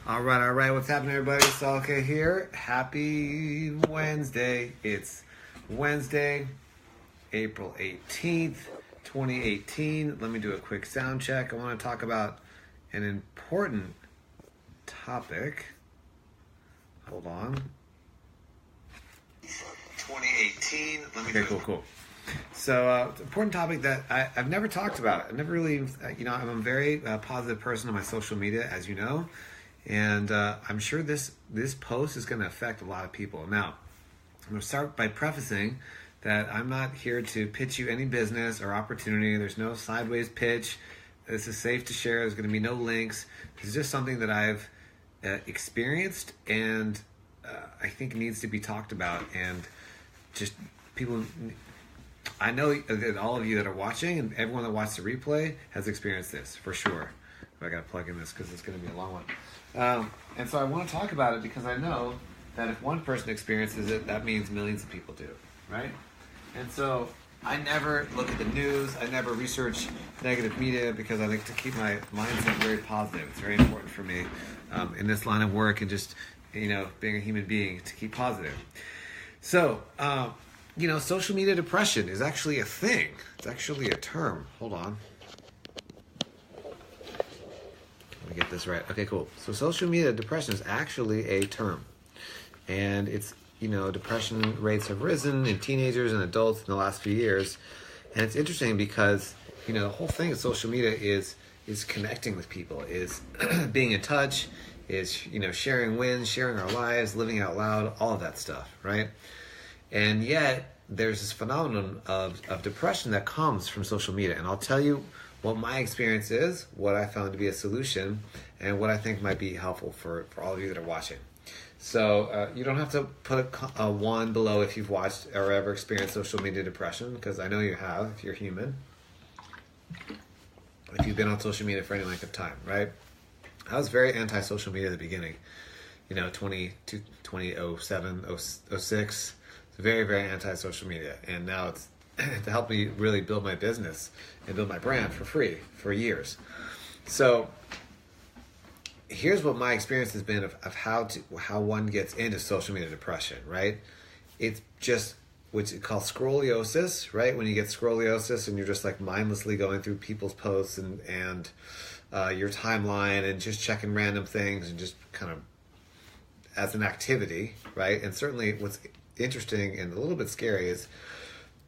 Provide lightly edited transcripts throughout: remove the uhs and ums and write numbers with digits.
All right. What's happening, everybody? Salka here. Happy Wednesday. It's Wednesday, April 18th, 2018. Let me do a quick sound check. I want to talk about an important topic. Hold on. 2018. Let me cool. So, it's an important topic that I've never talked about. I've never really, I'm a very positive person on my social media, as you know. And I'm sure this post is going to affect a lot of people. Now, I'm going to start by prefacing that I'm not here to pitch you any business or opportunity. There's no sideways pitch. This is safe to share. There's going to be no links. This is just something that I've experienced and I think needs to be talked about. And just people, I know that all of you that are watching and everyone that watched the replay has experienced this for sure. I got to plug in this because it's going to be a long one. And so I want to talk about it because I know that if one person experiences it, that means millions of people do, right? And so I never look at the news. I never research negative media because I like to keep my mindset very positive. It's very important for me in this line of work and just, being a human being to keep positive. So, social media depression is actually a thing. It's actually a term. Hold on. Let me get this right. Okay, cool. So social media depression is actually a term. And it's, depression rates have risen in teenagers and adults in the last few years. And it's interesting because, the whole thing of social media is connecting with people, is being in touch, is, sharing wins, sharing our lives, living out loud, all of that stuff, right? And yet there's this phenomenon of depression that comes from social media. And I'll tell you what my experience is, what I found to be a solution, and what I think might be helpful for all of you that are watching. So you don't have to put a 1 below if you've watched or ever experienced social media depression, because I know you have if you're human. If you've been on social media for any length of time, right? I was very anti-social media at the beginning. 2007, 06. Very, very anti-social media. And now it's to help me really build my business and build my brand for free for years. So here's what my experience has been of how one gets into social media depression, right? It's just what's called scroliosis, right? When you get scroliosis and you're just like mindlessly going through people's posts and your timeline and just checking random things and just kind of as an activity, right? And certainly what's interesting and a little bit scary is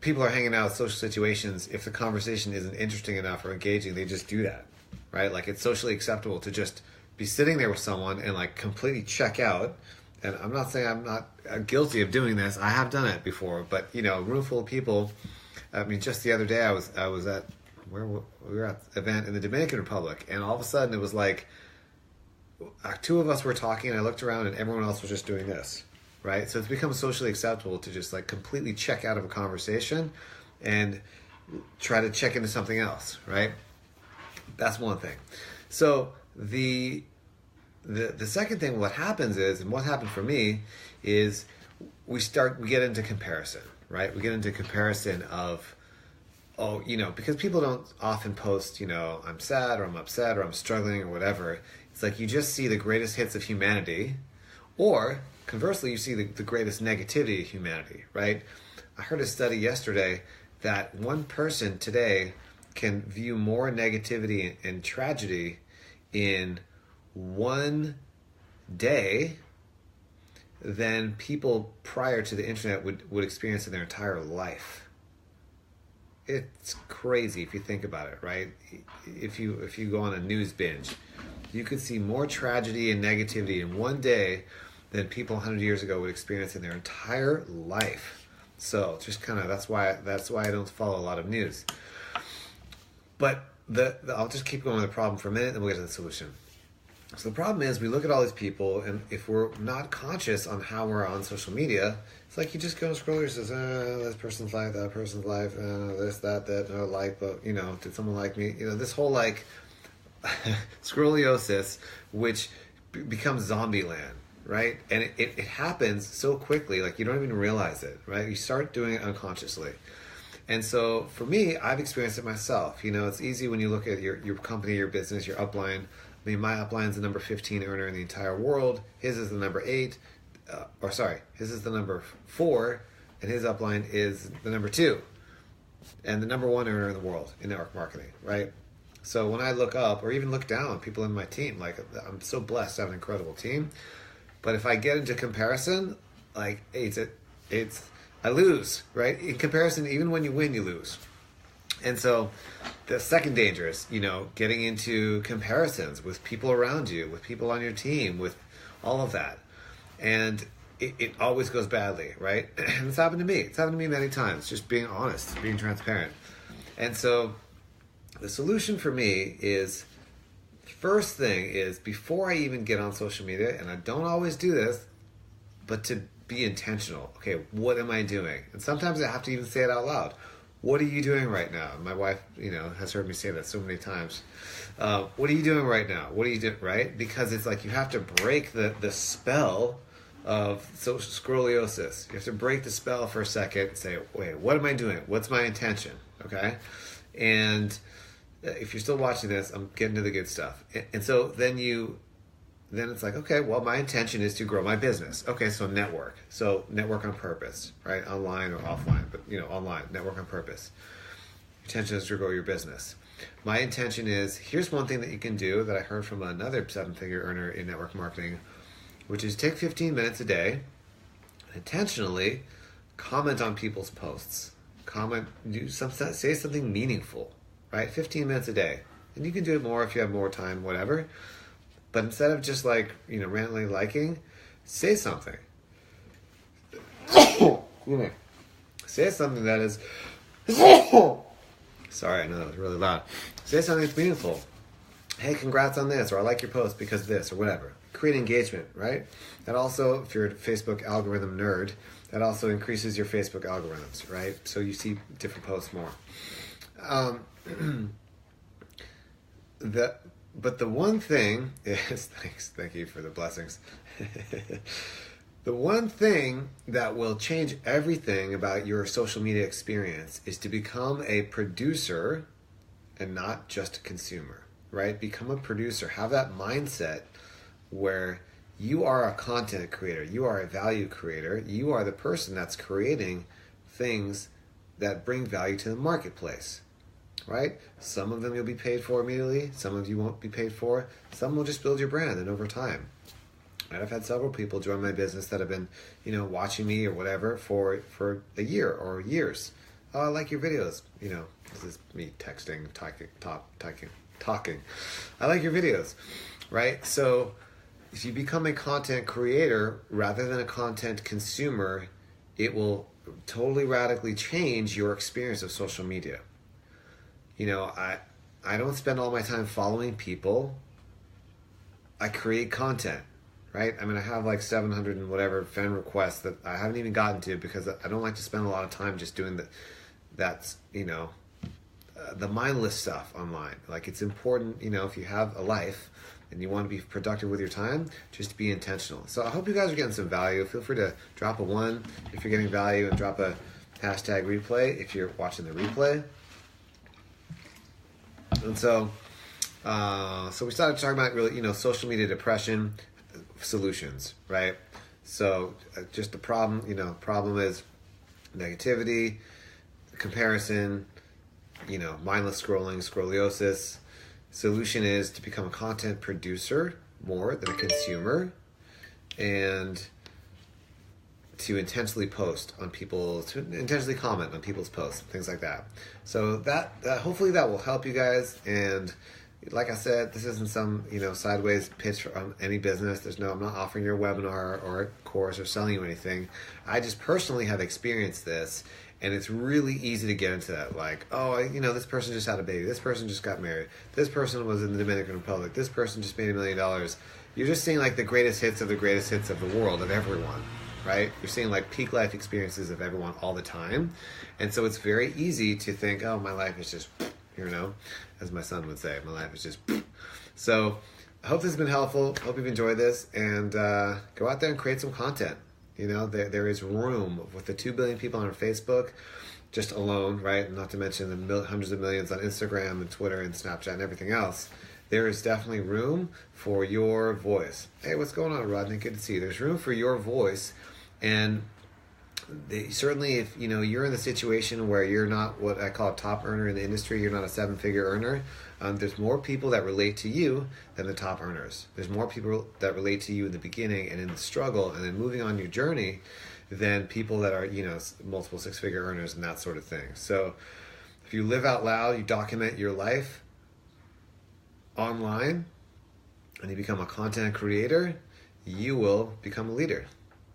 people are hanging out in social situations. If the conversation isn't interesting enough or engaging, they just do that, right? Like it's socially acceptable to just be sitting there with someone and like completely check out. And I'm not saying I'm not guilty of doing this. I have done it before, but a room full of people. I mean, just the other day I was at we were at an event in the Dominican Republic, and all of a sudden it was like 2 of us were talking, and I looked around and everyone else was just doing this. Right? So it's become socially acceptable to just like completely check out of a conversation and try to check into something else, right? That's one thing. So the second thing, what happens is, and what happened for me is we get into comparison, right? We get into comparison of, because people don't often post, I'm sad or I'm upset or I'm struggling or whatever. It's like you just see the greatest hits of humanity, or conversely, you see the greatest negativity of humanity, right? I heard a study yesterday that one person today can view more negativity and tragedy in one day than people prior to the internet would experience in their entire life. It's crazy if you think about it, right? If you go on a news binge, you could see more tragedy and negativity in one day than people 100 years ago would experience in their entire life. So just kind of that's why I don't follow a lot of news. But I'll just keep going with the problem for a minute, and we'll get to the solution. So the problem is we look at all these people, and if we're not conscious on how we're on social media, it's like you just go and scroll and says, this person's life, that person's life, this, that, no like, but did someone like me? This whole like scroliosis, which becomes zombie land. Right? And it happens so quickly, like you don't even realize it, right? You start doing it unconsciously. And so for me, I've experienced it myself. It's easy when you look at your company, your business, your upline I mean, my upline's the number 15 earner in the entire world. His is the number 8, his is the number 4, and his upline is the number 2, and the number 1 earner in the world in network marketing, right? So when I look up or even look down, people in my team, like, I'm so blessed to have an incredible team. But if I get into comparison, like, I lose, right? In comparison, even when you win, you lose. And so the second danger is, getting into comparisons with people around you, with people on your team, with all of that. And it always goes badly, right? And it's happened to me. It's happened to me many times, just being honest, being transparent. And so the solution for me is, first thing is, before I even get on social media, and I don't always do this, but to be intentional. Okay, what am I doing? And sometimes I have to even say it out loud. What are you doing right now? My wife, has heard me say that so many times. What are you doing right now? What are you doing, right? Because it's like you have to break the spell of social scoliosis. You have to break the spell for a second and say, wait, what am I doing? What's my intention? Okay? And if you're still watching this, I'm getting to the good stuff. And so then it's like, okay, well, my intention is to grow my business. Okay, so network. So network on purpose, right? Online or offline, but online, network on purpose. Your intention is to grow your business. My intention is, here's one thing that you can do that I heard from another 7-figure earner in network marketing, which is take 15 minutes a day, and intentionally comment on people's posts. Say something meaningful, right? 15 minutes a day. And you can do it more if you have more time, whatever. But instead of just randomly liking, say something. Say something that is... Sorry, I know that was really loud. Say something that's meaningful. Hey, congrats on this, or I like your post because of this, or whatever. Create engagement, right? That also, if you're a Facebook algorithm nerd, that also increases your Facebook algorithms, right? So you see different posts more. But the one thing is, thank you for the blessings. The one thing that will change everything about your social media experience is to become a producer and not just a consumer, right? Become a producer. Have that mindset where you are a content creator. You are a value creator. You are the person that's creating things that bring value to the marketplace. Right? Some of them you'll be paid for immediately. Some of you won't be paid for. Some will just build your brand and over time. Right? I've had several people join my business that have been, watching me or whatever for a year or years. Oh, I like your videos. This is me texting, talking. I like your videos, right? So if you become a content creator rather than a content consumer, it will totally radically change your experience of social media. I don't spend all my time following people. I create content, right? I mean, I have like 700 and whatever fan requests that I haven't even gotten to because I don't like to spend a lot of time just doing the mindless stuff online. Like, it's important, if you have a life and you want to be productive with your time, just to be intentional. So I hope you guys are getting some value. Feel free to drop a 1 if you're getting value, and drop a hashtag replay if you're watching the replay. And so we started talking about really, social media depression solutions, right? So just the problem, problem is negativity, comparison, mindless scrolling, scoliosis. Solution is to become a content producer more than a consumer, and to intentionally intentionally comment on people's posts, things like that. So that hopefully that will help you guys. And like I said, this isn't some sideways pitch on any business. I'm not offering you a webinar or a course or selling you anything. I just personally have experienced this, and it's really easy to get into that. Like, this person just had a baby. This person just got married. This person was in the Dominican Republic. This person just made $1 million. You're just seeing like the greatest hits of the world, of everyone. Right? You're seeing like peak life experiences of everyone all the time. And so it's very easy to think, oh, my life is just, as my son would say, my life is just. So I hope this has been helpful. Hope you've enjoyed this, and go out there and create some content. There is room with the 2 billion people on Facebook just alone, right? Not to mention the hundreds of millions on Instagram and Twitter and Snapchat and everything else. there is definitely room for your voice. Hey, what's going on, Rodney? Good to see you. There's room for your voice, and certainly if you're in the situation where you're not what I call a top earner in the industry, you're not a 7-figure earner, there's more people that relate to you than the top earners. There's more people that relate to you in the beginning and in the struggle and then moving on your journey than people that are multiple 6-figure earners and that sort of thing. So if you live out loud, you document your life online, and you become a content creator, you will become a leader.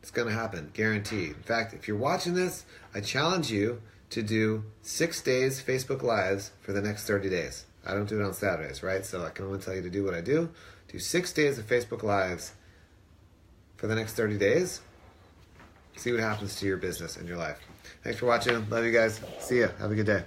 It's going to happen, guaranteed. In fact, if you're watching this, I challenge you to do 6 days Facebook Lives for the next 30 days. I don't do it on Saturdays, right? So I can only tell you to do what I do. Do 6 days of Facebook Lives for the next 30 days. See what happens to your business and your life. Thanks for watching. Love you guys. See ya. Have a good day.